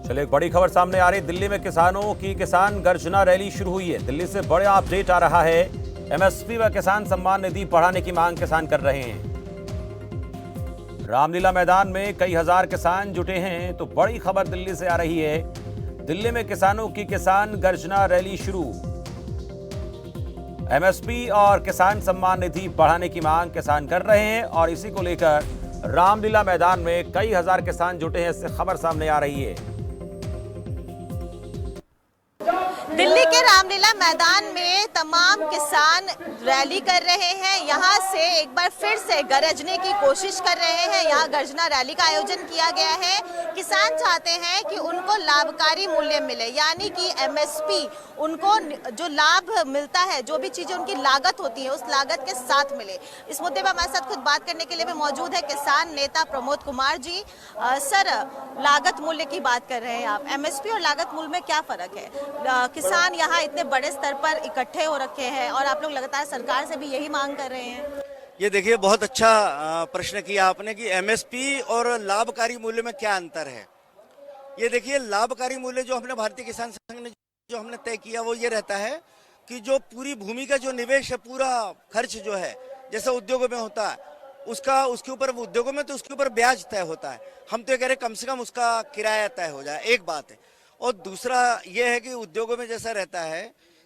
चलिए, एक बड़ी खबर सामने आ रही। दिल्ली में किसानों की किसान गर्जना रैली शुरू हुई है। दिल्ली से बड़ा अपडेट आ रहा है। एमएसपी व किसान सम्मान निधि बढ़ाने की मांग किसान कर रहे हैं। रामलीला मैदान में कई हजार किसान जुटे हैं। तो बड़ी खबर दिल्ली से आ रही है। दिल्ली में किसानों की किसान गर्जना रैली शुरू। एमएसपी और किसान सम्मान निधि बढ़ाने की मांग किसान कर रहे हैं और इसी को लेकर रामलीला मैदान में कई हजार किसान जुटे हैं। इससे खबर सामने आ रही है। दिल्ली के रामलीला मैदान में तमाम किसान रैली कर रहे हैं। यहाँ से एक बार फिर से गरजने की कोशिश कर रहे हैं। यहाँ गर्जना रैली का आयोजन किया गया है। किसान चाहते हैं कि उनको लाभकारी मूल्य मिले, यानी कि एमएसपी उनको जो लाभ मिलता है, जो भी चीजें उनकी लागत होती है उस लागत के साथ मिले। इस मुद्दे पर हमारे साथ खुद बात करने के लिए भी मौजूद है किसान नेता प्रमोद कुमार जी। सर, लागत मूल्य की बात कर रहे हैं आप, एमएसपी और लागत मूल्य में क्या फर्क है? किसान यहाँ इतने बड़े स्तर पर इकट्ठे हो रखे हैं और आप लोग लगातार सरकार से भी यही मांग कर रहे हैं। ये देखिए, बहुत अच्छा प्रश्न किया आपने कि एमएसपी और लाभकारी मूल्य में क्या अंतर है। ये देखिए, लाभकारी मूल्य जो हमने भारतीय किसान संघ ने जो हमने तय किया वो ये रहता है कि जो पूरी भूमि का जो निवेश है, पूरा खर्च जो है, जैसे उद्योगों में होता है उसके ऊपर, उद्योगों में तो उसके ऊपर ब्याज तय होता है। हम तो ये कह रहे कम से कम उसका किराया तय हो जाए, एक बात है। और दूसरा ये है कि उद्योगों में जैसा रहता है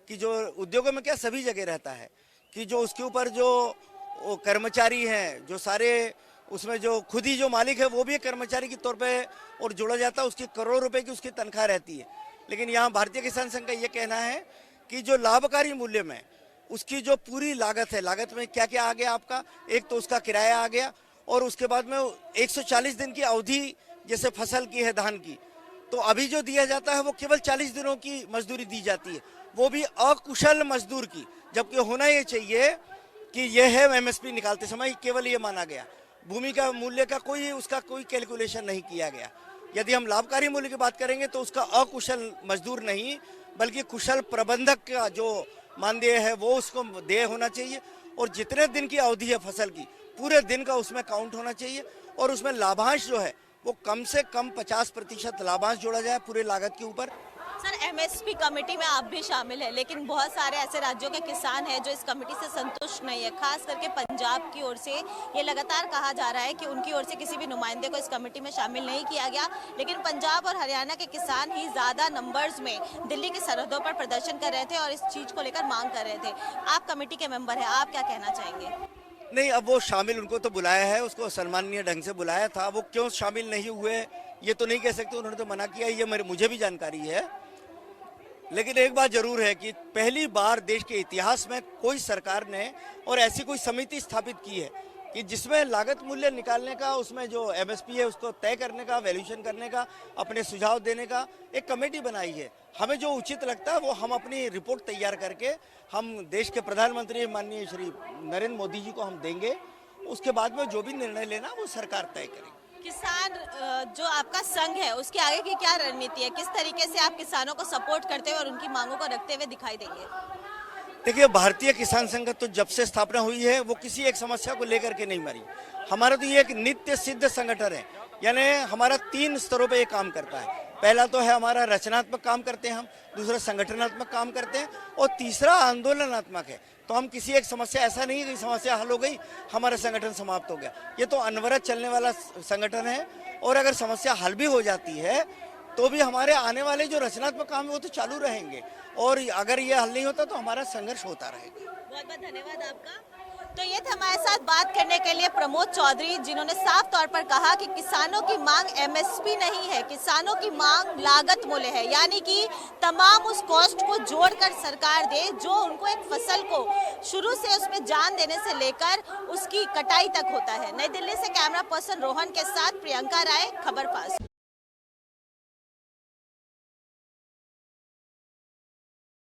कि जो उद्योगों में क्या सभी जगह रहता है कि जो उसके ऊपर जो कर्मचारी हैं, जो सारे उसमें जो खुद ही जो मालिक है वो भी एक कर्मचारी के तौर पे और जोड़ा जाता है, उसकी करोड़ों रुपए की उसकी तनख्वाह रहती है। लेकिन यहाँ भारतीय किसान संघ का ये कहना है कि जो लाभकारी मूल्य में उसकी जो पूरी लागत है, लागत में क्या क्या आ गया आपका, एक तो उसका किराया आ गया और उसके बाद में 140 दिन की अवधि जैसे फसल की है धान की, तो अभी जो दिया जाता है वो केवल 40 दिनों की मजदूरी दी जाती है, वो भी अकुशल मजदूर की। जबकि होना ये चाहिए कि ये है एमएसपी निकालते समय केवल ये माना गया, भूमि का मूल्य का उसका कोई कैलकुलेशन नहीं किया गया। यदि हम लाभकारी मूल्य की बात करेंगे तो उसका अकुशल मजदूर नहीं बल्कि कुशल प्रबंधक का जो मानदेय है वो उसको देय होना चाहिए। और जितने दिन की अवधि है फसल की, पूरे दिन का उसमें काउंट होना चाहिए और उसमें लाभांश जो है वो कम से कम 50% लाभांश जोड़ा जाए पूरे लागत के ऊपर। सर, एमएसपी कमेटी में आप भी शामिल हैं, लेकिन बहुत सारे ऐसे राज्यों के किसान हैं जो इस कमेटी से संतुष्ट नहीं है। खास करके पंजाब की ओर से ये लगातार कहा जा रहा है कि उनकी ओर से किसी भी नुमाइंदे को इस कमेटी में शामिल नहीं किया गया, लेकिन पंजाब और हरियाणा के किसान ही ज्यादा नंबर्स में दिल्ली की सरहदों पर प्रदर्शन कर रहे थे और इस चीज को लेकर मांग कर रहे थे। आप कमेटी के मेंबर हैं, आप क्या कहना चाहेंगे? नहीं, अब वो शामिल, उनको तो बुलाया है, उसको सम्माननीय ढंग से बुलाया था, वो क्यों शामिल नहीं हुए ये तो नहीं कह सकते, उन्होंने तो मना किया, ये मुझे भी जानकारी है। लेकिन एक बात जरूर है कि पहली बार देश के इतिहास में कोई सरकार ने और ऐसी कोई समिति स्थापित की है कि जिसमें लागत मूल्य निकालने का, उसमें जो एमएसपी है उसको तय करने का, वैल्यूएशन करने का, अपने सुझाव देने का एक कमेटी बनाई है। हमें जो उचित लगता है वो हम अपनी रिपोर्ट तैयार करके हम देश के प्रधानमंत्री माननीय श्री नरेंद्र मोदी जी को हम देंगे। उसके बाद में जो भी निर्णय लेना वो सरकार तय करेगी। किसान जो आपका संघ है उसके आगे की क्या रणनीति है? किस तरीके से आप किसानों को सपोर्ट करते हुए और उनकी मांगों को रखते हुए दिखाई देंगे? देखिए, भारतीय किसान संघ तो जब से स्थापना हुई है वो किसी एक समस्या को लेकर के नहीं मरी। हमारा तो ये एक नित्य सिद्ध संगठन है, यानी हमारा 3 स्तरों पे ये काम करता है। पहला तो है हमारा रचनात्मक काम करते हैं हम, दूसरा संगठनात्मक काम करते हैं और तीसरा आंदोलनात्मक है। तो हम किसी एक समस्या, ऐसा नहीं है कि समस्या हल हो गई हमारा संगठन समाप्त हो गया, ये तो अनवरत चलने वाला संगठन है। और अगर समस्या हल भी हो जाती है तो भी हमारे आने वाले जो रचनात्मक काम है वो तो चालू रहेंगे और अगर ये हल नहीं होता तो हमारा संघर्ष होता रहेगा। बहुत बहुत धन्यवाद आपका। तो ये थे हमारे साथ बात करने के लिए प्रमोद चौधरी, जिन्होंने साफ तौर पर कहा कि किसानों की मांग एमएसपी नहीं है, किसानों की मांग लागत मूल्य है, यानी कि तमाम उस कॉस्ट को जोड़कर सरकार दे जो उनको एक फसल को शुरू से उसमें जान देने से लेकर उसकी कटाई तक होता है। नई दिल्ली से कैमरा पर्सन रोहन के साथ प्रियंका राय, खबर फास्ट।